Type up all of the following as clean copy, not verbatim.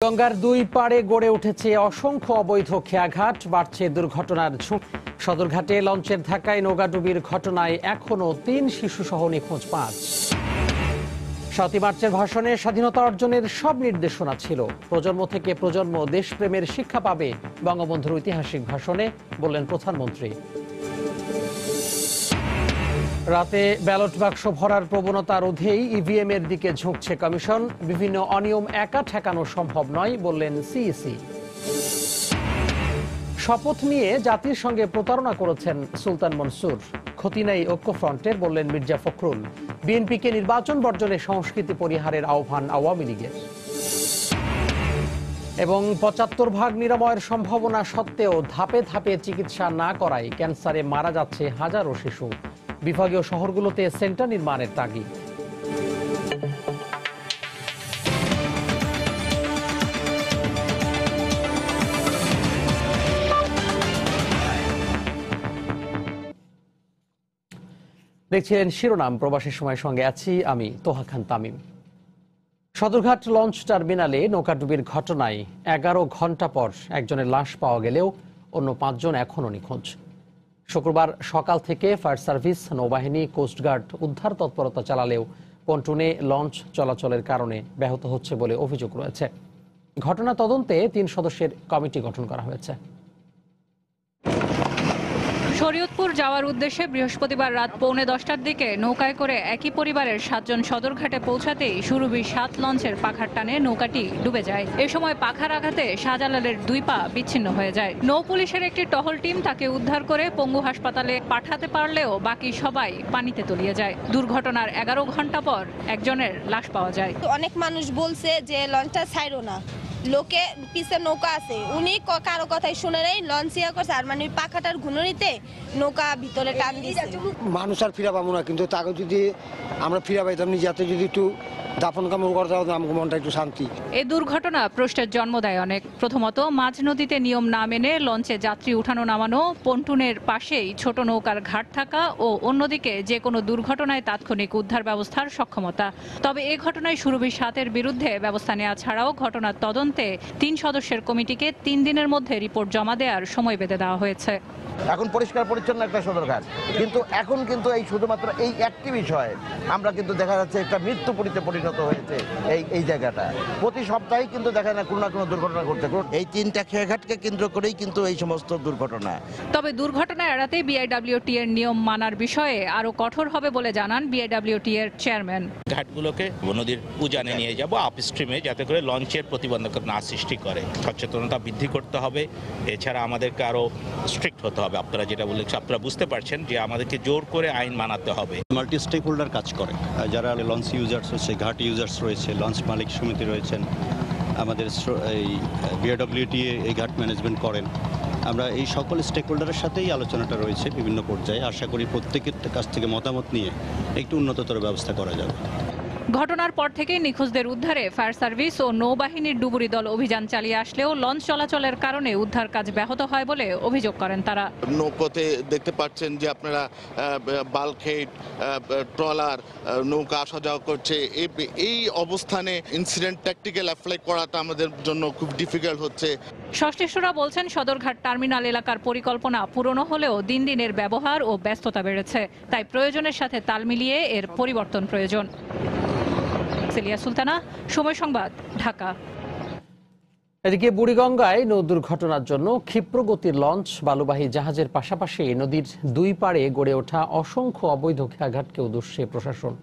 গঙ্গার দুই পাড়ে গড়ে উঠেছে অসংখ্য অবৈধ খেয়াঘাট, বাড়ছে দুর্ঘটনার ঝুঁকি। সদরঘাটে লঞ্চের ধাক্কায় নৌকাডুবির ঘটনায় এখনো ৩ শিশুসহ নিখোঁজ ৫। ৭ই মার্চের ভাষণে স্বাধীনতা অর্জনের সব নির্দেশনা ছিল। প্রজন্ম থেকে প্রজন্ম দেশপ্রেমের শিক্ষা পাবে বঙ্গবন্ধুর ঐতিহাসিক ভাষণে, বললেন প্রধানমন্ত্রী। রাতে ব্যালট বাক্স ভরার প্রবণতা রোধেই ইভিএম এর দিকে ঝুঁকছে কমিশন। বিভিন্ন অনিয়ম একা ঠেকানো সম্ভব নয়, বললেন সিইসি। শপথ নিয়ে জাতির সঙ্গে প্রতারণা করেছেন সুলতান মনসুর, ক্ষতি নেই ঐক্যফ্রন্টের, বললেন মির্জা ফখরুল। বিএনপিকে নির্বাচন বর্জনে সংস্কৃতি পরিহারের আহ্বান আওয়ামী লীগের। এবং ৭৫% নিরাময়ের সম্ভাবনা সত্ত্বেও ধাপে ধাপে চিকিৎসা না করায় ক্যান্সারে মারা যাচ্ছে হাজারো শিশু। বিভাগীয় শহরগুলোতে সেন্টার নির্মাণের তাগিদ। দেখছিলেন শিরোনাম, প্রবাসের সময়ের সঙ্গে আছি আমি তোহা খান তামিম। সদরঘাট লঞ্চ টার্মিনালে নৌকাডুবির ঘটনায় ১১ ঘণ্টা পর একজনের লাশ পাওয়া গেলেও অন্য ৫ জন এখনও নিখোঁজ। শুক্রবার সকাল থেকে ফায়ার সার্ভিস, নৌবাহিনী, কোস্টগার্ড উদ্ধার তৎপরতা চালালেও পন্টুনে লঞ্চ চলাচলের কারণে ব্যাহত হচ্ছে বলে অভিযোগ রয়েছে। ঘটনা তদন্তে ৩ সদস্যের কমিটি গঠন করা হয়েছে। শরীয়তপুর যাওয়ার উদ্দেশ্যে বৃহস্পতিবার রাত 9:45টার দিকে নৌকায় করে একই পরিবারের 7 জন সদরঘাটে পৌঁছাতেই সুরভি 7 লঞ্চের পাখার টানে নৌকাটি ডুবে যায়। এ সময় পাখার আঘাতে শাহজালালের 2 পা বিচ্ছিন্ন হয়ে যায়। নৌ পুলিশের একটি টহল টিম তাকে উদ্ধার করে পঙ্গু হাসপাতালে পাঠাতে পারলেও বাকি সবাই পানিতে তলিয়ে যায়। দুর্ঘটনার 11 ঘণ্টা পর একজনের লাশ পাওয়া যায়। অনেক মানুষ বলছে যে লঞ্চটা ছাইরো না, লোকে পিছে নৌকা আছে, উনি কারো কথাই শুনে নেই, লঞ্চ ইয়া করছে আর মানে পাখাটার ঘুনুনিতে নৌকা ভিতরে টান দিয়েছে। মানুষ আর ফিরা পাবো না, কিন্তু তাকে যদি আমরা ফিরা পাইতাম নিজেতে যদি একটু দাফন কামড় করতে হতো আমাকে মনটা একটু শান্তি। এই দুর্ঘটনা প্রশ্নের জন্ম দেয় অনেক। প্রথমত, মাঝ নদীতে নিয়ম না মেনে লঞ্চে যাত্রী উঠানো নামানো, পন্টুনের পাশেই ছোট নৌকার ঘাট থাকা ও অন্যদিকে যে কোনো দুর্ঘটনায় তাৎক্ষণিক উদ্ধার ব্যবস্থার সক্ষমতা। তবে এ ঘটনায় সুরভি 7-এর বিরুদ্ধে ব্যবস্থা নেওয়া ছাড়াও ঘটনার তদন্তে 3 সদস্যের কমিটিকে 3 দিনের মধ্যে রিপোর্ট জমা দেওয়ার সময় বেঁধে দেওয়া হয়েছে। এখন পরিষ্কার পরিচ্ছন্ন একটা সদরঘাট, কিন্তু এখন কিন্তু এই শুধুমাত্র এই একটি বিষয়ে আমরা কিন্তু দেখা যাচ্ছে একটা মৃত্যুপুরীতে পরিণত হয়েছে এই জায়গাটা। প্রতি সপ্তাহে কিন্তু দেখা না কোনো দুর্ঘটনা ঘটছে। এই 3টা খেয়াঘাটকে কেন্দ্র করেই কিন্তু এই সমস্ত দুর্ঘটনা। তবে দুর্ঘটনা এড়াতে বিআইডব্লিউটি এর নিয়ম মানার বিষয়ে আরো কঠোর হবে বলে জানান বিআইডব্লিউটি এর চেয়ারম্যান। ঘাটগুলোকে নদীর উজানে নিয়ে যাব আপস্ট্রিমে, যাতে করে লঞ্চের প্রতিবন্ধকতা না সৃষ্টি করে। সচেতনতা বৃদ্ধি করতে হবে। এছাড়া আমাদেরকে আরো স্ট্রিক্ট হতে হবে। আপনারা যেটা বলেছেন, আপনারা বুঝতে পারছেন যে আমাদেরকে জোর করে আইন মানাতে হবে। মাল্টি স্টেক হোল্ডার কাজ করে, যারা লঞ্চ ইউজার্স হচ্ছে, ঘাট ইউজার্স রয়েছে, লঞ্চ মালিক সমিতি রয়েছেন, আমাদের এই বিআইডব্লিউটি এই ঘাট ম্যানেজমেন্ট করেন। আমরা এই সকল স্টেক হোল্ডারের সাথেই আলোচনাটা রয়েছে বিভিন্ন পর্যায়ে। আশা করি প্রত্যেকের কাছ থেকে মতামত নিয়ে একটু উন্নততর ব্যবস্থা করা যাবে। ঘটনার পর থেকে নিখোঁজদের উদ্ধারে ফায়ার সার্ভিস ও নৌবাহিনীর ডুবুরি দল অভিযান চালিয়ে আসলেও লঞ্চ চলাচলের কারণে উদ্ধার কাজ ব্যাহত হয় বলে অভিযোগ করেন তারা। নৌপথে দেখতে পাচ্ছেন যে আপনারা বাল্কহেড, ট্রলার, নৌকা আসা যাওয়া করছে। এই অবস্থানে ইনসিডেন্ট ট্যাকটিক্যাল অ্যাপ্লাই করাটা আমাদের জন্য খুব ডিফিকাল্ট হচ্ছে। সংশ্লিষ্টরা বলছেন, সদরঘাট টার্মিনাল এলাকার পরিকল্পনা পুরনো হলেও দিন দিন এর ব্যবহার ও ব্যস্ততা বেড়েছে। তাই প্রয়োজনের সাথে তাল মিলিয়ে এর পরিবর্তন প্রয়োজন। সেলিয়া সুলতানা, সময় সংবাদ, ঢাকা। এদিকে বুড়িগঙ্গায় নৌ দুর্ঘটনার জন্য ক্ষিপ্রগতির লঞ্চ, বালুবাহী জাহাজের পাশাপাশি নদীর 2 পাড়ে গড়ে ওঠা অসংখ্য অবৈধ খেয়াঘাটকেও দোষে প্রশাসন।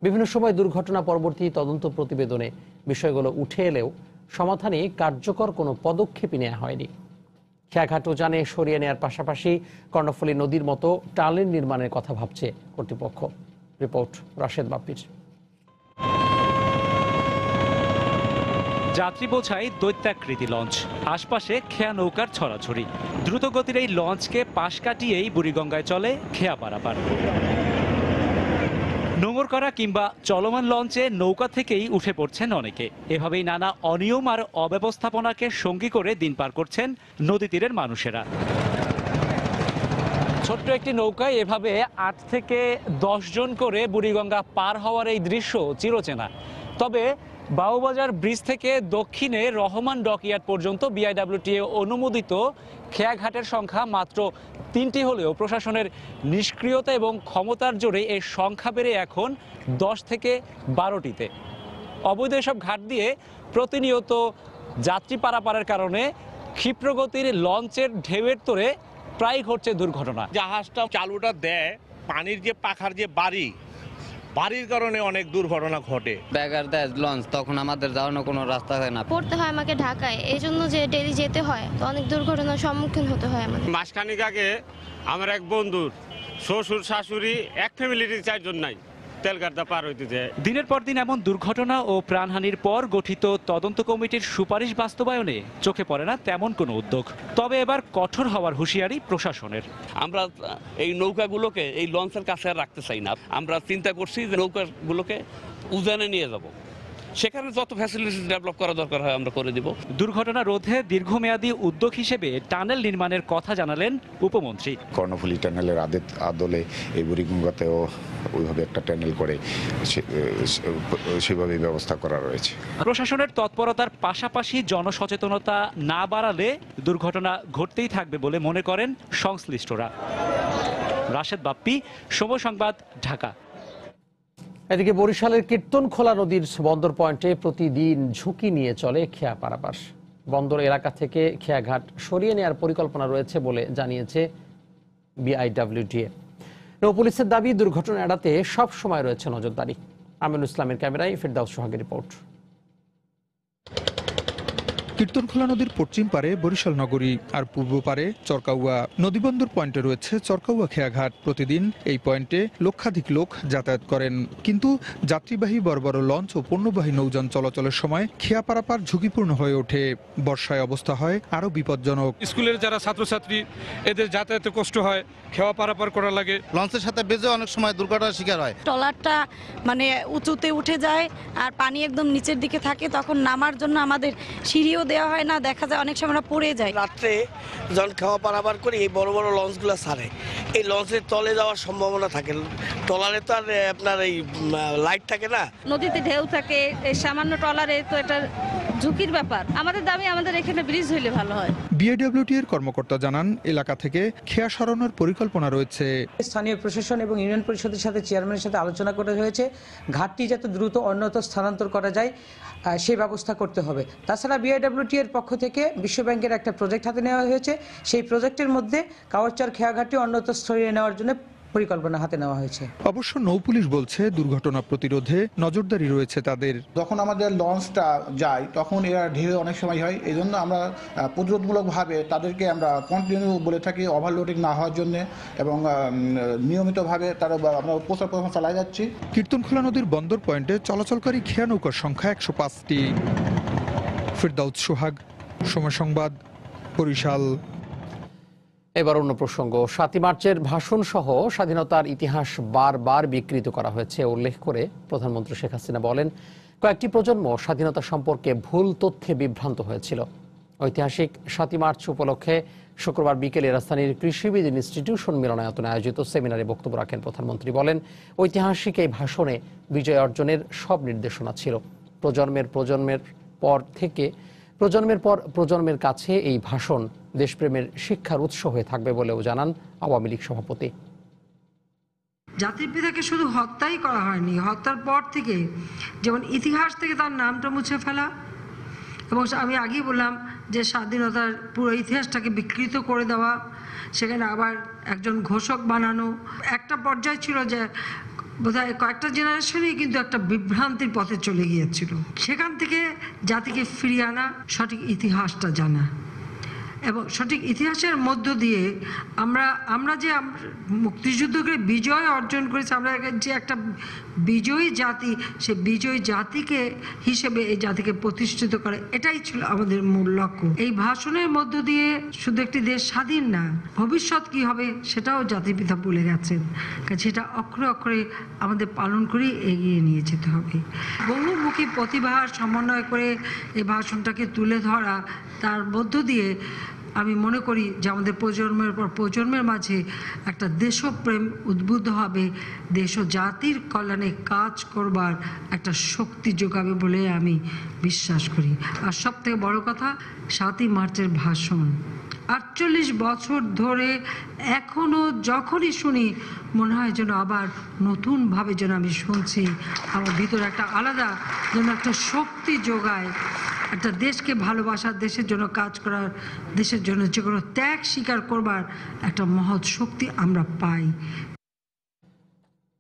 বিভিন্ন সময় দুর্ঘটনা পরবর্তী তদন্ত প্রতিবেদনে বিষয়গুলো উঠে এলেও সমাধানে কার্যকর কোনো পদক্ষেপই নেওয়া হয়নি। খেয়াঘাট উজানে সরিয়ে নেওয়ার পাশাপাশি কর্ণফুলী নদীর মতো টানেল নির্মাণের কথা ভাবছে কর্তৃপক্ষ। রিপোর্ট রাশেদ বাপ্পির। যাত্রী বোঝাই দৈত্যাকৃতি লঞ্চ, আশপাশে খেয়া নৌকার ছড়াছড়ি। দ্রুতগতির এই লঞ্চকে পাশ কাটিয়েই বুড়িগঙ্গায় চলে খেয়া পারাপার। নোঙর করা কিংবা চলমান লঞ্চে নৌকা থেকেই উঠে পড়ছেন অনেকে। এভাবেই নানা অনিয়ম আর অব্যবস্থাপনাকে সঙ্গী করে দিন পার করছেন নদী তীরের মানুষেরা। ছোট্ট একটি নৌকায় এভাবে 8 থেকে 10 জন করে বুড়িগঙ্গা পার হওয়ার এই দৃশ্য চিরচেনা। তবে বাউবাজার ব্রিজ থেকে দক্ষিণে রহমান ডকইয়ার্ড পর্যন্ত বিআইডব্লিউটিএ অনুমোদিত খেয়াঘাটের সংখ্যা মাত্র 3টি হলেও প্রশাসনের নিষ্ক্রিয়তা এবং ক্ষমতার জোরে এর সংখ্যা বেড়ে এখন 10 থেকে 12টিতে। অবৈধ এসব ঘাট দিয়ে প্রতিনিয়ত যাত্রী পারাপারের কারণে ক্ষিপ্রগতির লঞ্চের ঢেউয়ের তোড়ে প্রায় ঘটছে দুর্ঘটনা। জাহাজটা চালুটা দেয়, পানির যে পাখার যে বাড়ির কারণে অনেক দুর্ঘটনা ঘটে। ব্যাগার দেয় লঞ্চ, তখন আমাদের যাওয়ার কোনো রাস্তা হয় না। পড়তে হয় আমাকে ঢাকায়, এই জন্য যে ডেলি যেতে হয়, তো অনেক দুর্ঘটনার সম্মুখীন হতে হয় আমাদের। মাসখানেক আগে আমার এক বন্ধুর শ্বশুর শাশুড়ি এক ফ্যামিলির 4 জন নাই, তেলগাড়া পার হইতে যায়। দিনের পর দিন এমন দুর্ঘটনা ও প্রাণহানির পর গঠিত তদন্ত কমিটির সুপারিশ বাস্তবায়নে চোখে পড়ে না তেমন কোনো উদ্যোগ। তবে এবার কঠোর হওয়ার হুঁশিয়ারি প্রশাসনের। আমরা এই নৌকাগুলোকে এই লঞ্চের কাছে আর রাখতে চাই না। আমরা চিন্তা করছি যে নৌকাগুলোকে উজানে নিয়ে যাব, সেখানে যত ফ্যাসিলিটি ডেভেলপ করা দরকার হয় আমরা করে দিব। দুর্ঘটনা রোধে দীর্ঘমেয়াদী উদ্যোগ হিসেবে টানেল নির্মাণের কথা জানালেন উপমন্ত্রী। কর্ণফুলী টানেলের আদলে এই বুড়িগঙ্গাতেও ওইভাবে একটা টানেল করে সেভাবে ব্যবস্থা করা রয়েছে। প্রশাসনের তৎপরতার পাশাপাশি জনসচেতনতা না বাড়ালে দুর্ঘটনা ঘটতেই থাকবে বলে মনে করেন সংশ্লিষ্টরা। রাশেদ বাপ্পি, সময় সংবাদ, ঢাকা। এদিকে বরিশালের কীর্তনখোলা নদীর বন্দর পয়েন্টে প্রতিদিন ঝুঁকি নিয়ে চলে খেয়া পারাপার। বন্দর এলাকা থেকে খেয়াঘাট সরিয়ে নেওয়ার পরিকল্পনা রয়েছে বলে জানিয়েছে বিআইডব্লিউটিএ। নৌপুলিশের দাবি, দুর্ঘটনা এড়াতে সব সময় রয়েছে নজরদারি। আমিনুল ইসলামের ক্যামেরায় ফেরদাউস সোহাগের রিপোর্ট। কীর্তনখোলা নদীর পশ্চিম পারে বরিশাল নগরী আর পূর্ব পারে চরকাউয়া নদীবন্দর পয়েন্টে রয়েছে চরকাউয়া খেয়াঘাট। প্রতিদিন এই পয়েন্টে লক্ষাধিক লোক যাতায়াত করেন, কিন্তু যাত্রীবাহী বড় বড় লঞ্চ ও পণ্যবাহী নৌযান চলাচলের সময় খেয়া পারাপার ঝুঁকিপূর্ণ হয়ে ওঠে। বর্ষায় অবস্থা হয় আরো বিপজ্জনক। স্কুলের যারা ছাত্রছাত্রী, এদের যাতায়াতে কষ্ট হয়, খেয়া পারাপার করা লাগে। লঞ্চের সাথে বেজে অনেক সময় দুর্ঘটনার শিকার হয়। ট্রলারটা মানে উঁচুতে উঠে যায় আর পানি একদম নিচের দিকে থাকে, তখন নামার জন্য আমাদের সিঁড়িও দেওয়া হয় না, দেখা যায় অনেক সময় আমরা পড়ে যাই। রাত্রে যখন খাওয়া পারাপার করি এই বড় বড় লঞ্চগুলো ছাড়ে, এই লঞ্চের তলে যাওয়ার সম্ভাবনা থাকে। ট্রলারে তো আর আপনার এই লাইট থাকে না, নদীতে ঢেউ থাকে, এই সামান্য ট্রলারে তো এটা ঝুঁকির ব্যাপার। আমাদের দাবি আমাদের এখানে ব্রিজ হইলে ভালো হয়। বিআইডব্লিউটিএর কর্মকর্তা জানান, এলাকা থেকে খেয়া সরানোর পরিকল্পনা রয়েছে। স্থানীয় প্রশাসন এবং ইউনিয়ন পরিষদের সাথে চেয়ারম্যানের সাথে আলোচনা করা হয়েছে, ঘাটটি যাতে দ্রুত অন্যত্র স্থানান্তর করা যায় সেই ব্যবস্থা করতে হবে। তাছাড়া বিআইডব্লিউটিএর পক্ষ থেকে বিশ্ব ব্যাংকের একটা প্রজেক্ট হাতে নেওয়া হয়েছে, সেই প্রজেক্টের মধ্যে কাওয়ারচর খেয়াঘাটটি অন্যত্র সরিয়ে নেওয়ার জন্য পরিকল্পনা হাতে নেওয়া হয়েছে। অবশ্য নৌপুলিশ বলছে দুর্ঘটনা প্রতিরোধে নজরদারি রয়েছে তাদের। যখন আমাদের লঞ্চটা যায় তখন এরা ঢেউ অনেক সময় হয়, এই জন্য আমরা প্রতিরোধমূলকভাবে তাদেরকে আমরা কন্টিনিউ বলে থাকি ওভারলোডিং না হওয়ার জন্য, এবং নিয়মিতভাবে তারা আমরা প্রচার চালাই যাচ্ছি। কীর্তনখোলা নদীর বন্দর পয়েন্টে চলাচলকারী খেয়া নৌকার সংখ্যা 105টি। ফেরদাউস সোহাগ, সময় সংবাদ, বরিশাল। এবার অন্য প্রসঙ্গ। 7 মার্চের ভাষণ সহ স্বাধীনতার ইতিহাস বারবার বিকৃত করা হয়েছে উল্লেখ করে প্রধানমন্ত্রী শেখ হাসিনা বলেন, কয়েকটি প্রজন্ম স্বাধীনতা সম্পর্কে ভুল তথ্যে বিভ্রান্ত হয়েছিল। ঐতিহাসিক 7 মার্চ উপলক্ষে শুক্রবার বিকেলে রাজধানীর কৃষিবিদ ইনস্টিটিউশন মিলনায়তনে আয়োজিত সেমিনারে বক্তব্য রাখেন প্রধানমন্ত্রী। বলেন, ঐতিহাসিক এই ভাষণে বিজয় অর্জনের সব নির্দেশনা ছিল। প্রজন্মের পর প্রজন্মের কাছে এই ভাষণ দেশপ্রেমের শিক্ষার উৎস হয়ে থাকবে বলেও জানান আওয়ামী লীগ সভাপতি। জাতির পিতাকে শুধু হত্যাই করা হয়নি, হত্যার পর থেকে যেমন ইতিহাস থেকে তার নামটা মুছে ফেলা, এবং আমি আগেই বললাম যে স্বাধীনতার পুরো ইতিহাসটাকে বিকৃত করে দেওয়া, সেখানে আবার একজন ঘোষক বানানো। একটা পর্যায় ছিল যে বোধহয় কয়েকটা জেনারেশনই কিন্তু একটা বিভ্রান্তির পথে চলে গিয়েছিল। সেখান থেকে জাতিকে ফিরিয়ে আনা, সঠিক ইতিহাসটা জানা, এবং সঠিক ইতিহাসের মধ্য দিয়ে আমরা যে মুক্তিযুদ্ধ করে বিজয় অর্জন করেছি, আমরা যে একটা বিজয়ী জাতি, সে বিজয়ী জাতিকে হিসেবে এই জাতিকে প্রতিষ্ঠিত করে, এটাই ছিল আমাদের মূল লক্ষ্য। এই ভাষণের মধ্য দিয়ে শুধু একটি দেশ স্বাধীন না, ভবিষ্যৎ কি হবে সেটাও জাতির পিতা বলে গেছেন। সেটা অক্ষরে অক্ষরে আমাদের পালন করেই এগিয়ে নিয়ে যেতে হবে। বহুমুখী প্রতিভার সমন্বয় করে এই ভাষণটাকে তুলে ধরা, তার মধ্য দিয়ে আমি মনে করি যে আমাদের প্রজন্মের পর প্রজন্মের মাঝে একটা দেশপ্রেম উদ্বুদ্ধ হবে, দেশ ও জাতির কল্যাণে কাজ করবার একটা শক্তি যোগাবে বলে আমি বিশ্বাস করি। আর সবথেকে বড় কথা ৭ই মার্চের ভাষণ ৪৮ বছর ধরে এখনো যখনই শুনি মনে হয় যেন আবার নতুনভাবে যেন আমি শুনছি, আমার ভিতরে একটা আলাদা যেন একটা শক্তি যোগায়, একটা দেশকে ভালোবাসার, দেশের জন্য কাজ করার, দেশের জন্য যে কোনো ত্যাগ স্বীকার করবার একটা মহৎ শক্তি আমরা পাই।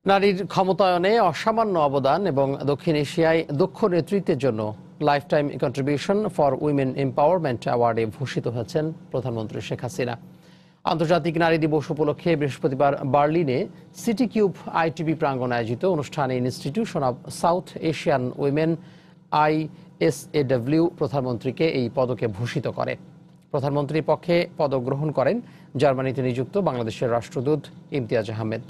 নারীর ক্ষমতায়নে অসামান্য অবদান এবং দক্ষিণ এশিয়ায় দক্ষ নেতৃত্বের জন্য lifetime contribution for women empowerment অ্যাওয়ার্ডে ভূষিত হয়েছেন প্রধানমন্ত্রী শেখ হাসিনা। আন্তর্জাতিক নারী দিবস উপলক্ষে বৃহস্পতিবার বার্লিনে সিটি কিউব আইটিবি প্রাঙ্গণে আয়োজিত অনুষ্ঠানে institution of south Asian women ISAW প্রধানমন্ত্রীকে এই পদকে ভূষিত করে। প্রধানমন্ত্রীর পক্ষে পদক গ্রহণ করেন জার্মানিতে নিযুক্ত বাংলাদেশের রাষ্ট্রদূত ইমতিয়াজ আহমেদ।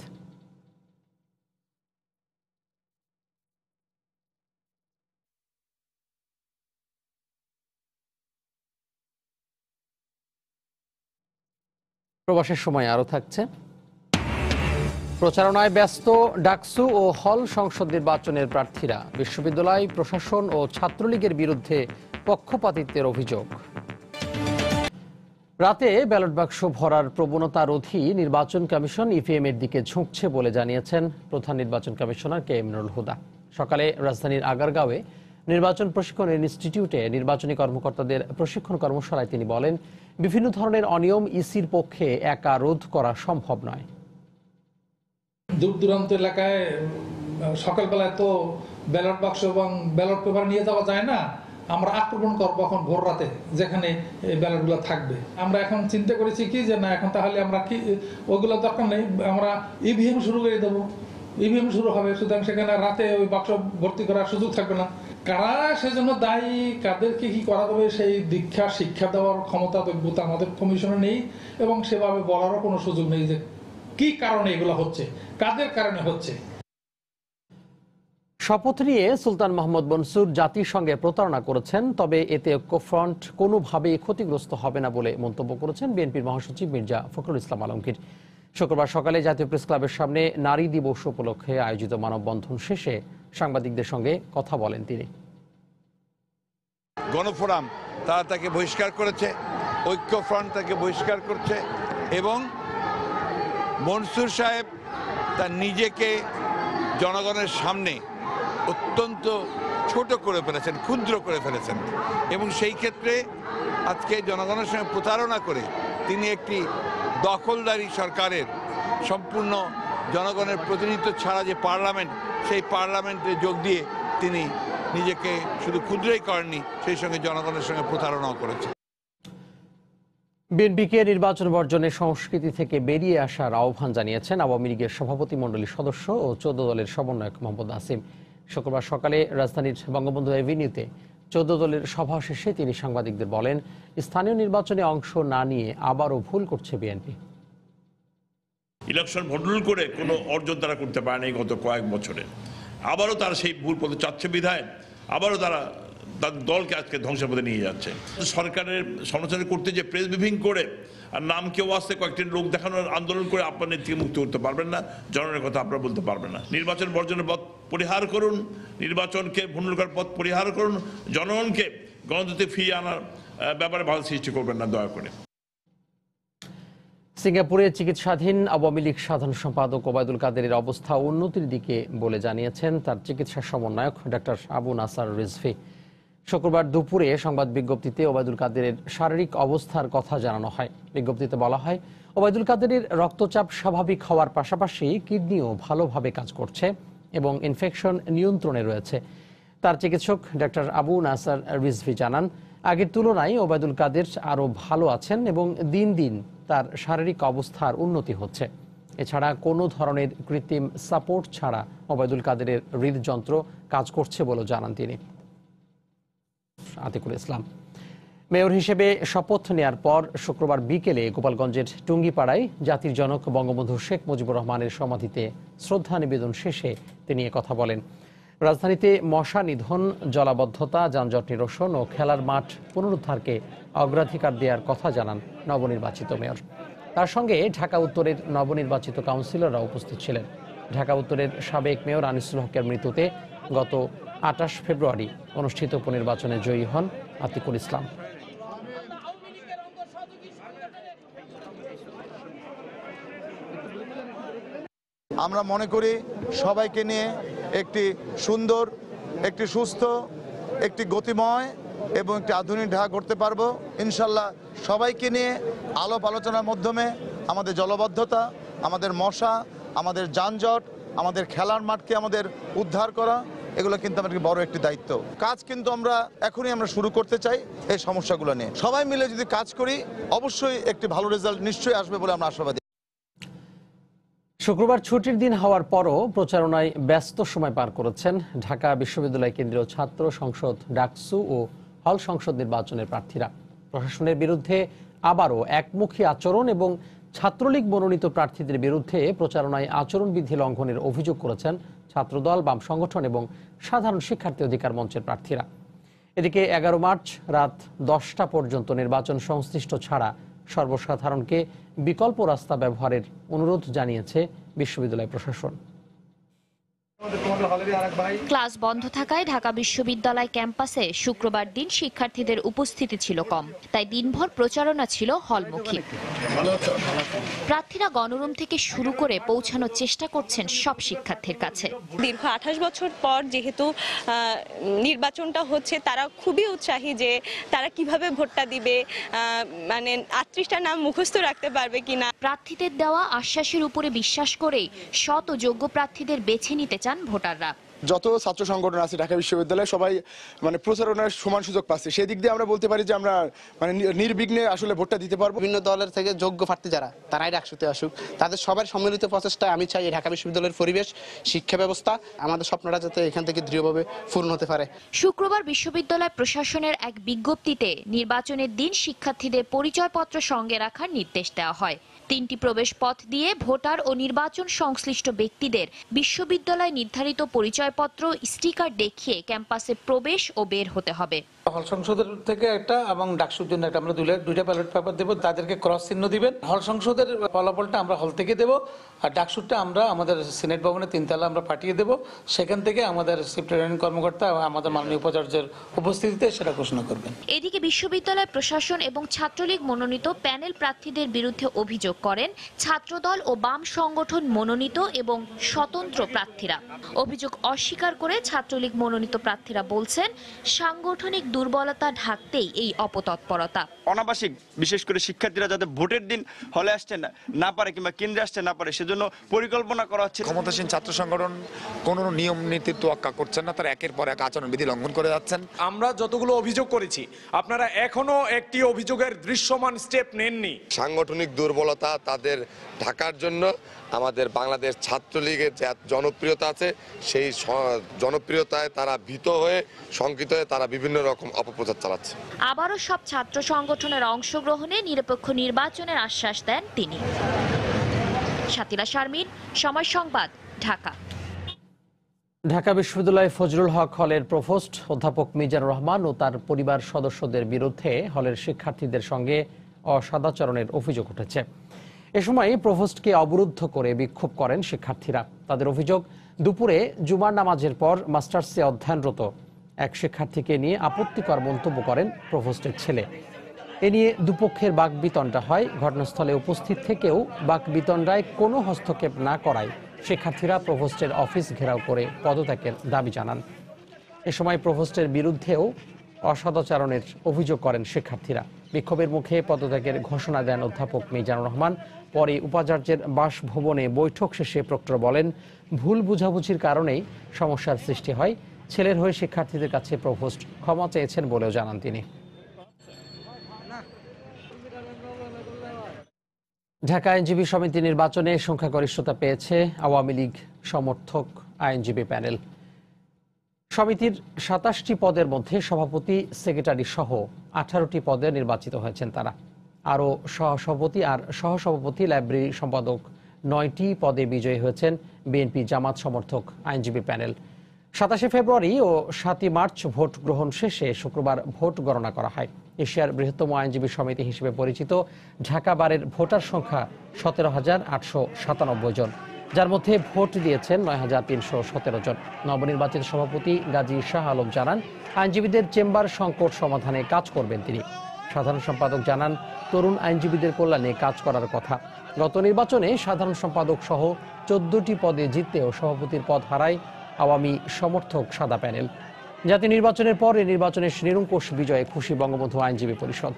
প্রবাসের সময় আরও থাকছে। প্রচারণায় ব্যস্ত ডাকসু ও হল সংসদ নির্বাচনের প্রার্থীরা, বিশ্ববিদ্যালয় প্রশাসন ও ছাত্রলীগের বিরুদ্ধে পক্ষপাতিত্বের অভিযোগ। রাতে ব্যালট বাক্স ভরার প্রবণতা রোধী নির্বাচন কমিশন ইভিএম এর দিকে ঝুঁকছে বলে জানিয়েছেন প্রধান নির্বাচন কমিশনার KM নুরুল হুদা। সকালে রাজধানীর আগারগাঁওয়ে নির্বাচন প্রশিক্ষণ ইনস্টিটিউটে নির্বাচনী কর্মকর্তাদের প্রশিক্ষণ কর্মশালায় তিনি বলেন, বিভিন্ন ধরনের অনিয়ম ইসির পক্ষে একা রোধ করা সম্ভব নয়। দূর দূরান্ত এলাকায় সকালবেলায় তো ব্যালট বাক্স এবং ব্যালট পেপার নিয়ে যাওয়া যায় না, আমরা আক্রমণ করবো এখন ভোর রাতে যেখানে এই ব্যালটগুলো থাকবে। আমরা এখন চিন্তা করেছি কি যে না, এখন তাহলে আমরা কি ওইগুলো দরকার নেই, আমরা ইভিএম শুরু করে দেবো, ইভিএম শুরু হবে, সুতরাং সেখানে রাতে ওই বাক্স ভর্তি করার সুযোগ থাকবে না। কারা সেজন্য দায়ী, কাদেরকে কি করা যাবে সেই দীক্ষা শিক্ষা দেওয়ার ক্ষমতা যোগ্যতা আমাদের কমিশনে নেই, এবং সেভাবে বলারও কোনো সুযোগ নেই যে কি কারণে এগুলো হচ্ছে, কাদের কারণে হচ্ছে। শপথ নিয়ে সুলতান মোহাম্মদ মনসুর জাতির সঙ্গে প্রতারণা করেছেন, তবে এতে ঐক্যফ্রন্ট কোনোভাবেই ক্ষতিগ্রস্ত হবে না বলে মন্তব্য করেছেন বিএনপির মহাসচিব মির্জা ফখরুল ইসলাম আলমগীর। শুক্রবার সকালে জাতীয় প্রেস ক্লাবের সামনে নারী দিবস উপলক্ষে আয়োজিত মানববন্ধন শেষে সাংবাদিকদের সঙ্গে কথা বলেন তিনি। গণফোরাম তারা তাকে বহিষ্কার করেছে, ঐক্যফ্রন্ট তাকে বহিষ্কার করছে, এবং মনসুর সাহেব তার নিজেকে জনগণের সামনে অত্যন্ত ছোট করে ফেলেছেন, ক্ষুদ্র করে ফেলেছেন, এবং সেই ক্ষেত্রে আজকে জনগণের সঙ্গে প্রতারণা করে তিনি একটি দখলদারি সরকারের সম্পূর্ণ জনগণের প্রতিনিধিত্ব ছাড়া যে পার্লামেন্ট, সেই পার্লামেন্টে যোগ দিয়ে তিনি নিজেকে শুধু ক্ষুদ্রই করেননি, সেই সঙ্গে জনগণের সঙ্গে প্রতারণাও করেছেন। বিএনপিকে নির্বাচন বর্জনের সংস্কৃতি থেকে বেরিয়ে আসার আহ্বান জানিয়েছেন আওয়ামী লীগের সভাপতিমণ্ডলীর সদস্য ও 14 দলের সমন্বয়ক মোহাম্মদ আসিম। শুক্রবার সকালে রাজধানীর বঙ্গবন্ধু এভিনিউতে 14 দলের সভা শেষে তিনি সাংবাদিকদের বলেন, স্থানীয় নির্বাচনে অংশ না নিয়ে আবারও ভুল করছে বিএনপি। ইলেকশন ভণ্ডুল করে কোনো অর্জন তারা করতে পারে নাই গত কয়েক বছরে, আবারও তারা সেই ভুল পথে চাচ্ছে বিধায় আবারও তারা তাদের দলকে আজকে ধ্বংসের পথে নিয়ে যাচ্ছে। সরকারের সমালোচনা করতে যে প্রেস ব্রিফিং করে আর নাম কেউ আসতে কয়েকটি লোক দেখানোর আন্দোলন করে আপনাদের থেকে মুক্তি করতে পারবেন না, জনগণের কথা আপনারা বলতে পারবেন না। নির্বাচন বর্জনের পথ পরিহার করুন, নির্বাচনকে ভণ্ডুল করার পথ পরিহার করুন, জনগণকে গণতন্ত্রে ফিরিয়ে আনার ব্যাপারে বাধা সৃষ্টি করবেন না দয়া করে। সিঙ্গাপুরে চিকিৎসাধীন আওয়ামী লীগ সাধারণ সম্পাদক ওবায়দুল কাদেরের অবস্থা উন্নতির দিকে বলে জানিয়েছেন তার চিকিৎসা সমন্বয়ক ডক্টর আবু নাসার রিজভী। শুক্রবার দুপুরে সংবাদ বিজ্ঞপ্তিতে ওবায়দুল কাদেরের শারীরিক অবস্থার কথা জানানো হয়। বিজ্ঞপ্তিতে বলা হয়, ওবায়দুল কাদেরের রক্তচাপ স্বাভাবিক হওয়ার পাশাপাশি কিডনিও ভালোভাবে কাজ করছে এবং ইনফেকশন নিয়ন্ত্রণে রয়েছে। তার চিকিৎসক ডক্টর আবু নাসার রিজভী জানান, আগের তুলনায় ওবায়দুল কাদের আরও ভালো আছেন এবং দিন দিন তার শারীরিক অবস্থার উন্নতি হচ্ছে। এছাড়া কোনো ধরনের কৃত্রিম সাপোর্ট ছাড়া ওবায়দুল কাদেরের হৃদযন্ত্র কাজ করছে বলে জানান তিনি। আতিকুল ইসলাম মেয়র হিসেবে শপথ নেয়ার পর শুক্রবার বিকেলে গোপালগঞ্জের টুঙ্গিপাড়ায় জাতির জনক বঙ্গবন্ধু শেখ মুজিবুর রহমানের সমাধিতে শ্রদ্ধা নিবেদন শেষে তিনি কথা বলেন। রাজধানীতে মশা নিধন, জলাবদ্ধতা, যানজট নিরসন ও খেলার মাঠ পুনরুদ্ধারকে অগ্রাধিকার দেওয়ার কথা জানান নবনির্বাচিত মেয়র। তার সঙ্গে ঢাকা উত্তরের নবনির্বাচিত কাউন্সিলররা উপস্থিত ছিলেন। ঢাকা উত্তরের সাবেক মেয়র আনিসুল হকের মৃত্যুতে গত 28 ফেব্রুয়ারি অনুষ্ঠিত উপনির্বাচনে জয়ী হন আতিকুল ইসলাম। আমরা মনে করি সবাইকে নিয়ে একটি সুন্দর, একটি সুস্থ, একটি গতিময় এবং একটি আধুনিক ঢাকা করতে পারবো ইনশাল্লাহ। সবাইকে নিয়ে আলাপ আলোচনার মাধ্যমে আমাদের জলবদ্ধতা, আমাদের মশা, আমাদের যানজট, আমাদের খেলার মাঠকে আমাদের উদ্ধার করা, এগুলো কিন্তু আমাদের বড় একটি দায়িত্ব। কাজ কিন্তু আমরা এখনই শুরু করতে চাই এই সমস্যাগুলো নিয়ে। সবাই মিলে যদি কাজ করি অবশ্যই একটি ভালো রেজাল্ট নিশ্চয়ই আসবে বলে আমরা আশাবাদী। শুক্রবার ছুটির দিন হওয়ার পরও প্রচারণায় ব্যস্ত সময় পার করেছেন ঢাকা বিশ্ববিদ্যালয় কেন্দ্রীয় ছাত্র সংসদ ডাকসু ও হল সংসদ নির্বাচনের প্রার্থীরা। প্রশাসনের বিরুদ্ধে আবারও একমুখী আচরণ এবং ছাত্রলীগ মনোনীত প্রার্থীদের বিরুদ্ধে প্রচারণায় আচরণবিধি লঙ্ঘনের অভিযোগ করেছেন ছাত্রদল, বাম সংগঠন এবং সাধারণ শিক্ষার্থী অধিকার মঞ্চের প্রার্থীরা। এদিকে 11 মার্চ রাত 10টা পর্যন্ত নির্বাচন সংশ্লিষ্ট ছাড়া সর্বসাধারণকে বিকল্প রাস্তা ব্যবহারের অনুরোধ জানিয়েছে বিশ্ববিদ্যালয় প্রশাসন। ক্লাস বন্ধ থাকায় ঢাকা বিশ্ববিদ্যালয় ক্যাম্পাসে শুক্রবার দিন শিক্ষার্থীদের উপস্থিতি ছিল কম, তাই দিনভর প্রচারণা ছিল হলমুখী। প্রার্থীরা গণরুম থেকে শুরু করে পৌঁছানোর চেষ্টা করছেন সব শিক্ষার্থীর কাছে। দীর্ঘ 28 বছর পর যেহেতু নির্বাচনটা হচ্ছে, তারা খুবই উৎসাহী যে তারা কিভাবে ভোটটা দিবে, মানে 38টা নাম মুখস্থ রাখতে পারবে কিনা। প্রার্থীদের দেওয়া আশ্বাসের উপরে বিশ্বাস করেই সৎ ও যোগ্য প্রার্থীদের বেছে নিতে চান ভোটাররা। যত ছাত্র সংগঠন আছে ঢাকা বিশ্ববিদ্যালয়ে সবাই প্রচারণার সমান সুযোগ পাচ্ছে। সেই দিক দিয়ে আমরা বলতে পারি যে আমরা নির্বিঘ্নে আসলে ভোটটা দিতে পারবো। বিভিন্ন দলের থেকে যোগ্য প্রার্থী যারা, তারাই ডাকসুতে আসুক। তাদের সবার সম্মিলিত প্রচেষ্টায় আমি চাই ঢাকা বিশ্ববিদ্যালয়ের পরিবেশ, শিক্ষা ব্যবস্থা, আমাদের স্বপ্নটা যাতে এখান থেকে দৃঢ়ভাবে পূর্ণ হতে পারে। শুক্রবার বিশ্ববিদ্যালয় প্রশাসনের এক বিজ্ঞপ্তিতে নির্বাচনের দিন শিক্ষার্থীদের পরিচয়পত্র সঙ্গে রাখার নির্দেশ দেওয়া হয়। 3টি প্রবেশ পথ দিয়ে ভোটার ও নির্বাচন সংশ্লিষ্ট ব্যক্তিদের বিশ্ববিদ্যালয় নির্ধারিত পরিচয়পত্র স্টিকার দেখিয়ে ক্যাম্পাসে প্রবেশ ও বের হতে হবে। হল সংসদের থেকে একটা এবং ডাকসুর জন্য একটা আমরা দুইটা ব্যালট পেপার দেবো, তাদেরকে ক্রস চিহ্ন দিবেন। হল সংসদের ফলাফলটা আমরা হল থেকে দেব, আর ডাকসুরটা আমরা আমাদের সিনেট ভবনে 3 তলা আমরা পাঠিয়ে দেব। সেখান থেকে আমাদের শিফট রিটার্নিং কর্মকর্তা আমাদের মাননীয় উপাচার্যের উপস্থিতিতে সেটা ঘোষণা করবেন। এদিকে বিশ্ববিদ্যালয় প্রশাসন এবং ছাত্রলীগ মনোনীত প্যানেল প্রার্থীদের বিরুদ্ধে অভিযোগ করেন ছাত্রদল ও বাম সংগঠন মনোনীত এবং স্বতন্ত্র প্রার্থীরা। অভিযোগ অস্বীকার করে ছাত্রলীগ মনোনীত প্রার্থীরা বলছেন সাংগঠনিক দুর্বলতা ঢাকতেই এই অপতৎপরতা। অনাবাসিক বিশেষ করে শিক্ষার্থীরা যাতে ভোটের দিন হলে আসতে না পারে কিংবা কেন্দ্রে আসতে না পারে, সেজন্য পরিকল্পনা করা হচ্ছে। ক্ষমতাসীন ছাত্র সংগঠন কোনো নিয়ম নীতির তোয়াক্কা করছেন না, তারা একের পর এক আচরণবিধি লঙ্ঘন করে যাচ্ছেন। আমরা যতগুলো অভিযোগ করেছি, আপনারা এখনো একটি অভিযোগের দৃশ্যমান স্টেপ নেননি। সাংগঠনিক দুর্বলতা তাদের ঢাকার জন্য আমাদের বাংলাদেশ ছাত্রলীগের যে জনপ্রিয়তা আছে, সেই জনপ্রিয়তায় তারা ভীত হয়ে, শঙ্কিত হয়ে তারা বিভিন্ন রকম অপপ্রচার চালাচ্ছে। আবারও সব ছাত্র সংগঠনের অংশগ্রহণে নিরপেক্ষ নির্বাচনের আশ্বাস দেন তিনি। শাতিলা শারমিন, সময় সংবাদ, ঢাকা। ঢাকা বিশ্ববিদ্যালয় ফজলুল হক হলের প্রভোস্ট অধ্যাপক মিজানুর রহমান ও তার পরিবার সদস্যদের বিরুদ্ধে হলের শিক্ষার্থীদের সঙ্গে অসদাচরণের অভিযোগ উঠেছে। এ সময় প্রভোস্টকে অবরুদ্ধ করে বিক্ষোভ করেন শিক্ষার্থীরা। তাদের অভিযোগ, দুপুরে জুমার নামাজের পর মাস্টার্সে অধ্যয়নরত এক শিক্ষার্থীকে নিয়ে আপত্তিকর মন্তব্য করেন প্রভোস্টের ছেলে। এ নিয়ে দুপক্ষের বাকবিতণ্ডা হয়। ঘটনাস্থলে উপস্থিত থেকেও বাকবিতণ্ডায় কোনো হস্তক্ষেপ না করায় শিক্ষার্থীরা প্রভোস্টের অফিস ঘেরাও করে পদত্যাগের দাবি জানান। এ সময় প্রভোস্টের বিরুদ্ধেও অসদাচরণের অভিযোগ করেন শিক্ষার্থীরা। বিক্ষোভের মুখে পদত্যাগের ঘোষণা দেন অধ্যাপক মিজানুর রহমান। পরে উপাচার্যের বাসভবনে বৈঠক শেষে প্রক্টর বলেন, ভুল বুঝাবুঝির কারণেই সমস্যার সৃষ্টি হয়। ছেলের হয়ে শিক্ষার্থীদের কাছে প্রভোস্ট ক্ষমা চেয়েছেন বলেও জানান তিনি। ঢাকা আইনজীবী সমিতি নির্বাচনে সংখ্যাগরিষ্ঠতা পেয়েছে আওয়ামী লীগ সমর্থক আইনজীবী প্যানেল। সমিতির 27টি পদের মধ্যে সভাপতি, সেক্রেটারি সহ 18টি পদে নির্বাচিত হয়েছেন তারা। আরও সহসভাপতি আর সহসভাপতি, লাইব্রেরি সম্পাদক 9টি পদে বিজয়ী হয়েছেন বিএনপি জামাত সমর্থক আইনজীবী প্যানেল। 27 ফেব্রুয়ারি ও 7 মার্চ ভোট গ্রহণ শেষে শুক্রবার ভোট গণনা করা হয়। এশিয়ার বৃহত্তম আইনজীবী সমিতি হিসেবে পরিচিত ঢাকা বারের ভোটার সংখ্যা 17,897 জন, যার মধ্যে ভোট দিয়েছেন 9,317 জন। নবনির্বাচিত সভাপতি গাজী শাহ আলম জানান, আইনজীবীদের চেম্বার সংকট সমাধানে কাজ করবেন তিনি। সাধারণ সম্পাদক জানান, তরুণ আইনজীবীদের কল্যাণে কাজ করার কথা। গত নির্বাচনে সাধারণ সম্পাদক সহ 14টি পদে জিততেও সভাপতির পদ হারায় আওয়ামী সমর্থক সাদা প্যানেল। জাতীয় নির্বাচনের পর এই নির্বাচনের নিরঙ্কুশ বিজয়ে খুশি বঙ্গবন্ধু আইনজীবী পরিষদ।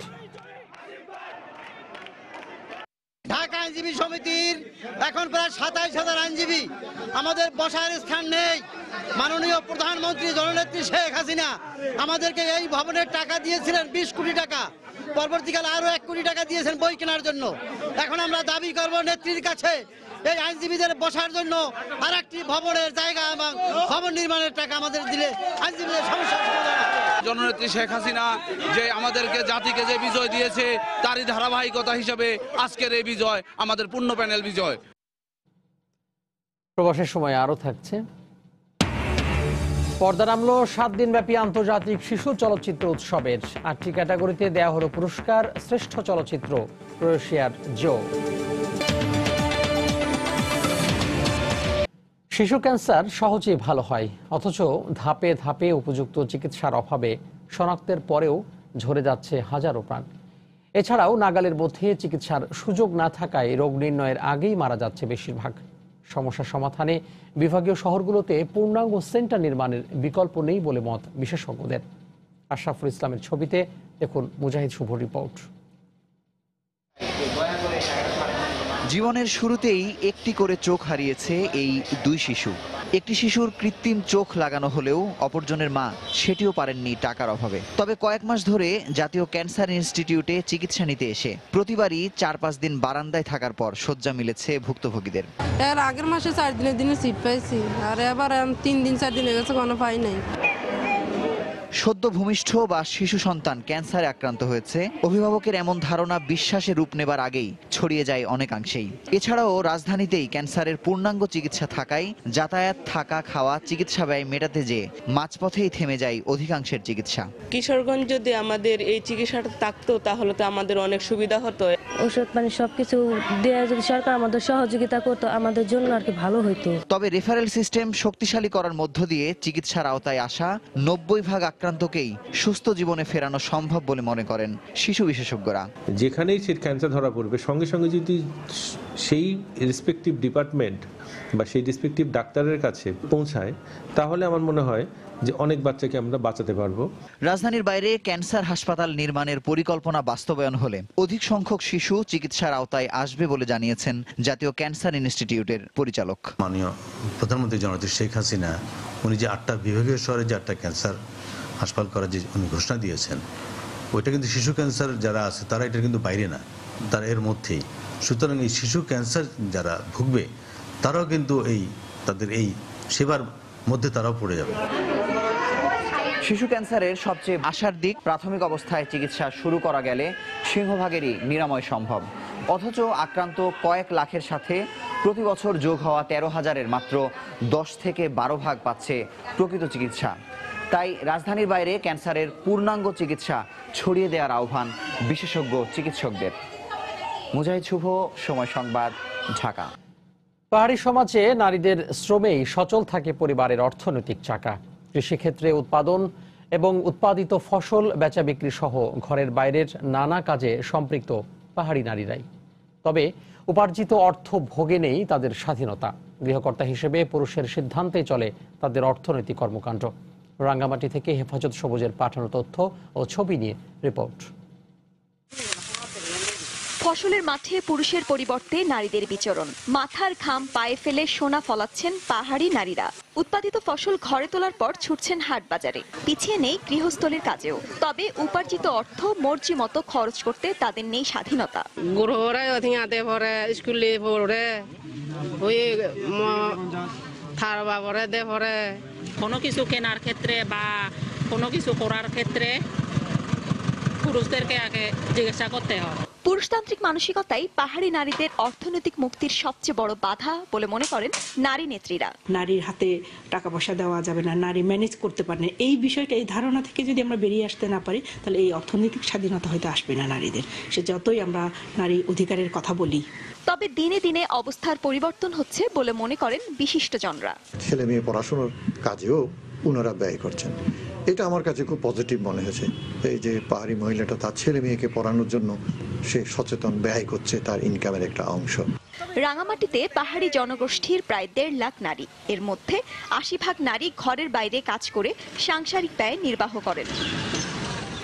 ঢাকা আইনজীবী সমিতির এখন প্রায় 27,000 আইনজীবী, আমাদের বসার স্থান নেই। মাননীয় প্রধানমন্ত্রী জননেত্রী শেখ হাসিনা আমাদেরকে এই ভবনের টাকা দিয়েছিলেন 20 কোটি টাকা, পরবর্তীকালে আরো 1 কোটি টাকা দিয়েছেন বই কেনার জন্য। এখন আমরা দাবি করব নেত্রীর কাছে এই আইনজীবীদের বসার জন্য আর একটি ভবনের জায়গা এবং ভবন নির্মাণের টাকা আমাদের দিলে আইনজীবীদের সমস্যা সমাধান হবে। জননেত্রী শেখ হাসিনা যে আমাদেরকে জাতিকে যে বিজয় দিয়েছে তারই ধারাবাহিকতা হিসাবে আজকের এই বিজয় আমাদের পূর্ণ প্যানেল বিজয়। প্রবাসের সময় আরো থাকছে। পর্দা নামলো 7 দিনব্যাপী আন্তর্জাতিক শিশু চলচ্চিত্র উৎসবের 8টি ক্যাটাগরিতে দেয়া হলো পুরস্কার। শ্রেষ্ঠ চলচ্চিত্র ক্রোয়েশিয়ার জো। শিশু ক্যান্সার সহজেই ভালো হয়, অথচ ধাপে ধাপে উপযুক্ত চিকিৎসার অভাবে শনাক্তের পরেও ঝরে যাচ্ছে হাজারো প্রাণ। এছাড়াও নাগালের মধ্যে চিকিৎসার সুযোগ না থাকায় রোগ নির্ণয়ের আগেই মারা যাচ্ছে বেশিরভাগ। সমস্যা সমাধানে বিভাগীয় শহরগুলোতে পূর্ণাঙ্গ সেন্টার নির্মাণের বিকল্প নেই বলে মত বিশেষজ্ঞদের। আশরাফুল ইসলামের ছবিতে দেখুন মুজাহিদ শুভ রিপোর্ট। জীবনের শুরুতেই একটি করে চোখ হারিয়েছে এই দুই শিশু। একটি শিশুর কৃত্রিম চোখ লাগানো হলেও অপরজনের মা সেটিও পারেননি টাকার অভাবে। তবে কয়েক মাস ধরে জাতীয় ক্যান্সার ইনস্টিটিউটে চিকিৎসা নিতে এসে প্রতিবারই 4-5 দিন বারান্দায় থাকার পর শয্যা মিলেছে ভুক্তভোগীদের। এর আগের মাসে 4 দিনের সিট পাইছি, আর এবার 3 দিন 4 দিন হয়ে গেছে, কোনো পাই নাই। সদ্য ভূমিষ্ঠ বা শিশু সন্তান ক্যান্সারে আক্রান্ত হয়েছে, অভিভাবকের এমন ধারণা বিশ্বাসে রূপ নেবার আগেই ছড়িয়ে যায় অনেকাংশেই। এছাড়াও রাজধানীতেই ক্যান্সারের পূর্ণাঙ্গ চিকিৎসা থাকায় যাতায়াত, থাকা, খাওয়া, চিকিৎসা ব্যয় মেটাতে যেয়ে মাঝপথেই থেমে যায় অধিকাংশের চিকিৎসা। কিশোরগঞ্জ যদি আমাদের এই চিকিৎসাটা থাকতো তাহলে তো আমাদের অনেক সুবিধা হতো। ওষুধ পানি সবকিছু দেওয়া যদি সরকার আমাদের সহযোগিতা করতো আমাদের জন্য আর কি ভালো হতো। তবে রেফারেল সিস্টেম শক্তিশালী করার মধ্য দিয়ে চিকিৎসার আওতায় আসা 90% আক্রান্তকেই সুস্থ জীবনে ফেরানো সম্ভব বলে মনে করেন শিশু বিশেষজ্ঞরা। যেখানেই সে ক্যান্সার ধরা পড়বে সঙ্গে সঙ্গে যদি সেই রেসপেক্টিভ ডিপার্টমেন্ট বা সেই রেসপেক্টিভ ডাক্তারের কাছে পৌঁছায় তাহলে আমার মনে হয় যে অনেক বাচ্চাকে আমরা বাঁচাতে পারবো। রাজধানীর বাইরে ক্যান্সার হাসপাতাল নির্মাণের পরিকল্পনা বাস্তবায়ন হলে অধিক সংখ্যক শিশু চিকিৎসার আওতায় আসবে বলে জানিয়েছেন জাতীয় ক্যান্সার ইনস্টিটিউটের পরিচালক। মাননীয় প্রধানমন্ত্রী জননেত্রী শেখ হাসিনা উনি যে 8টা বিভাগীয় শহরে যে 8টা ক্যান্সার হাসপাতাল করার যে উনি ঘোষণা দিয়েছেন, ওইটা কিন্তু শিশু ক্যান্সার যারা আছে তারা এটা কিন্তু বাইরে না, তারা এর মধ্যেই। সুতরাং এই শিশু ক্যান্সার যারা ভুগবে তারাও কিন্তু তাদের এই সেবার মধ্যে তারাও পড়ে যাবে। শিশু ক্যান্সারের সবচেয়ে আশার দিক, প্রাথমিক অবস্থায় চিকিৎসা শুরু করা গেলে সিংহভাগেরই নিরাময় সম্ভব। অথচ আক্রান্ত কয়েক লাখের সাথে প্রতি বছর যোগ হওয়া 13,000-এর মাত্র 10 থেকে 12 ভাগ পাচ্ছে প্রকৃত চিকিৎসা। তাই রাজধানীর বাইরে ক্যান্সারের পূর্ণাঙ্গ চিকিৎসা ছড়িয়ে দেওয়ার আহ্বান বিশেষজ্ঞ চিকিৎসকদের। মুজাহিদ শুভ, সময় সংবাদ, ঢাকা। পাহাড়ি সমাজে নারীদের শ্রমেই সচল থাকে পরিবারের অর্থনৈতিক চাকা। কৃষিক্ষেত্রে উৎপাদন এবং উৎপাদিত ফসল বেচা বিক্রি সহ ঘরের বাইরের নানা কাজে সম্পৃক্ত পাহাড়ি নারীরাই। তবে উপার্জিত অর্থ ভোগে নেই তাদের স্বাধীনতা। গৃহকর্তা হিসেবে পুরুষের সিদ্ধান্তে চলে তাদের অর্থনৈতিক কর্মকাণ্ড। রাঙ্গামাটি থেকে হেফাজত সবুজের পাঠানো তথ্য ও ছবি নিয়ে রিপোর্ট। ফসলের মাঠে পুরুষের পরিবর্তে নারীদের বিচরণ। মাথার ঘাম পায়ে ফেলে সোনা ফলাচ্ছেন পাহাড়ি নারীরা। উৎপাদিত ফসল ঘরে তোলার পর ছুটছেন হাট বাজারে, পিছিয়ে নেই গৃহস্থলীর কাজেও। তবে উপার্জিত অর্থ মর্জি মতো খরচ করতে তাদের নেই স্বাধীনতা। কোনো কিছু কেনার ক্ষেত্রে বা কোনো কিছু করার ক্ষেত্রে পুরুষদেরকে আগে জিজ্ঞাসা করতে হয়। পুরুষতান্ত্রিক মানসিকতাই পাহাড়ি নারীদের অর্থনৈতিক মুক্তির সবচেয়ে বড় বাধা বলে মনে করেন নারী নেত্রীরা। নারীর হাতে টাকা পয়সা দেওয়া যাবে না, নারী ম্যানেজ করতে পারে না, এই বিষয়টা, এই ধারণা থেকে যদি আমরা বেরিয়ে আসতে না পারি তাহলে এই অর্থনৈতিক স্বাধীনতা হয়তো আসবে না নারীদের, সে যতই আমরা নারী অধিকারের কথা বলি। তবে দিনে দিনে অবস্থার পরিবর্তন হচ্ছে বলে মনে করেন বিশিষ্টজনরা। ছেলে মেয়ে পড়াশোনার কাজেও ওনারা ব্যয় করছেন, এটা আমার কাছে খুব পজিটিভ মনে হয়েছে। এই যে পাহাড়ি মহিলাটা তার ছেলে মেয়েকে পড়ানোর জন্য সে সচেতন ব্যয় করছে তার ইনকামের একটা অংশ। রাঙামাটিতে পাহাড়ি জনগোষ্ঠীর প্রায় 1.5 লাখ নারী, এর মধ্যে 80% নারী ঘরের বাইরে কাজ করে সাংসারিক ব্যয় নির্বাহ করেন।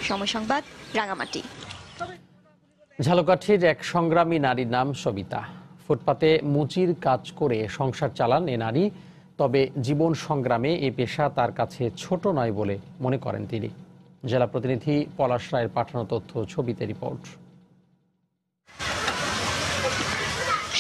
সময় সংবাদ, রাঙামাটি। ঝালকাঠির এক সংগ্রামী নারীর নাম সবিতা। ফুটপাতে মুচির কাজ করে সংসার চালান এ নারী। তবে জীবন সংগ্রামে এই পেশা তার কাছে ছোট নয় বলে মনে করেন তিনি। জেলা প্রতিনিধি পলাশ রায়ের পাঠানো তথ্য, ছবিতে রিপোর্ট।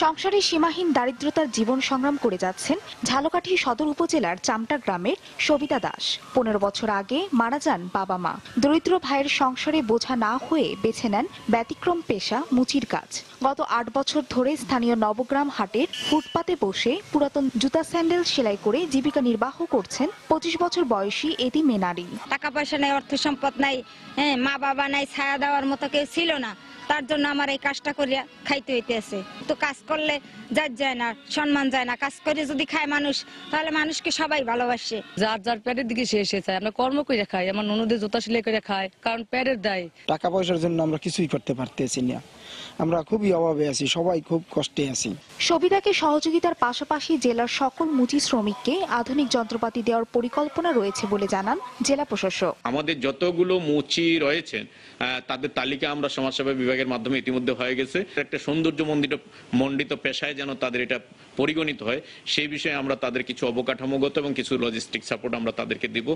সংসারে সীমাহীন দারিদ্রতার জীবন সংগ্রাম করে যাচ্ছেন ঝালকাঠি সদর উপজেলার চামটা গ্রামের সবিতা দাস। 15 বছর আগে মারা যান বাবা মা। দরিদ্র ভাইয়ের সংসারে বোঝা না হয়ে বেছে নেন ব্যতিক্রম পেশা মুচির কাজ। গত 8 বছর ধরে স্থানীয় নবগ্রাম হাটের ফুটপাতে বসে পুরাতন জুতা স্যান্ডেল সেলাই করে জীবিকা নির্বাহ করছেন 25 বছর বয়সী এতিম নারী। টাকা পয়সা নাই, অর্থ সম্পদ নাই, মা বাবা নাই, ছায়া দেওয়ার মতো কেউ ছিল না, তার জন্য আমার এই কাজটা করিয়া খাইতে হইতেছে। তো কাজ করলে যার যায় না, সম্মান যায় না, কাজ করে যদি খায় মানুষ তাহলে মানুষকে সবাই ভালোবাসে। যার যার পেটের দিকে সে এসে চায়, আমরা কর্ম করে খাই, আমার ননদের জুতা সেলাই করে খাই, কারণ পেটের দায়। টাকা পয়সার জন্য আমরা কিছুই করতে পারতেছি না, আমরা খুবই অভাবে আছি, সবাই খুব কষ্টে আছি। সবিতাকে সহযোগিতার পাশাপাশি জেলার সকল মুচি শ্রমিককে আধুনিক যন্ত্রপাতি দেওয়ার পরিকল্পনা রয়েছে বলে জানান জেলা প্রশাসক। আমাদের যতগুলো মুচি রয়েছেন তাদের তালিকা আমরা সমাজসেবা বিভাগের মাধ্যমে ইতিমধ্যে হয়ে গেছে। একটা সৌন্দর্য মণ্ডিত পেশায় যেন তাদের এটা পরিগণিত হয়, সেই বিষয়ে আমরা তাদের কিছু অবকাঠামোগত এবং কিছু লজিস্টিক সাপোর্ট আমরা তাদেরকে দিব।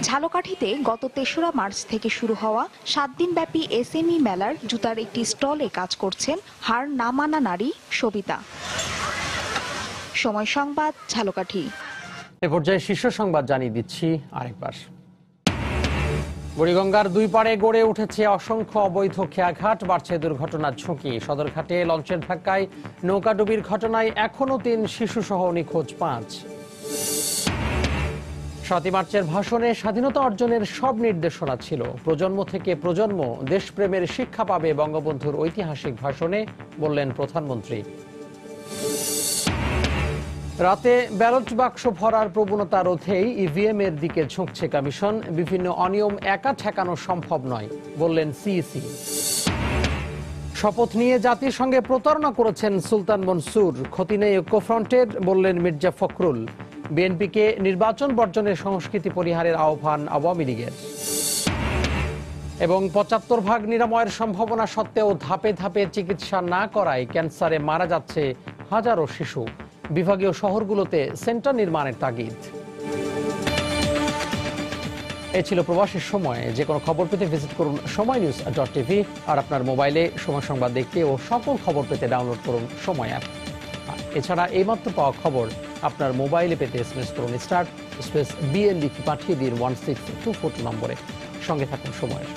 ঝালকাঠিতে গত 3রা মার্চ থেকে শুরু হওয়া 7 দিনব্যাপী এসএমই মেলার জুতার একটি স্টলে কাজ করছেন হার না মানা নারী সবিতা। সময় সংবাদ, ঝালকাঠি। এ পর্যায়ে শীর্ষ সংবাদ জানিয়ে দিচ্ছি আরেকবার। বুড়িগঙ্গার 2 পাড়ে গড়ে উঠেছে অসংখ্য অবৈধ খেয়াঘাট, বাড়ছে দুর্ঘটনার ঝুঁকি। সদরঘাটে লঞ্চের ধাক্কায় নৌকাডুবির ঘটনায় এখনো 3 শিশুসহ নিখোঁজ 5। 7 মার্চের ভাষণে স্বাধীনতা অর্জনের সব নির্দেশনা ছিল। প্রজন্ম থেকে প্রজন্ম দেশপ্রেমের শিক্ষা পাবে বঙ্গবন্ধুর ঐতিহাসিক ভাষণে, বললেন প্রধানমন্ত্রী। রাতে ব্যালট বাক্স ভরার প্রবণতা রোধেই ইভিএম এর দিকে ঝুঁকছে কমিশন। বিভিন্ন অনিয়ম একা ঠেকানো সম্ভব নয়, বললেন সিইসি। শপথ নিয়ে জাতির সঙ্গে প্রতারণা করেছেন সুলতান মনসুর, ক্ষতি নেই ঐক্যফ্রন্টের, বললেন মির্জা ফখরুল। বিএনপিকে নির্বাচন বর্জনের সংস্কৃতি পরিহারের আহ্বান আওয়ামী লীগের। এবং 75% নিরাময়ের সম্ভাবনা সত্ত্বেও ধাপে ধাপে চিকিৎসা না করায় ক্যান্সারে মারা যাচ্ছে হাজারো শিশু। বিভাগীয় শহরগুলোতে সেন্টার নির্মাণের তাগিদ। এ ছিল প্রবাসের সময়। যে কোনো খবর পেতে ভিজিট করুন সময়নিউজ.tv। আর আপনার মোবাইলে সময় সংবাদ দেখতে ও সকল খবর পেতে ডাউনলোড করুন সময় অ্যাপ। এছাড়া এইমাত্র পাওয়া খবর আপনার মোবাইলে পেতে এসএমএস করুন *BN লিখে পাঠিয়ে দিন 16242 নম্বরে। সঙ্গে থাকুন সময়ের।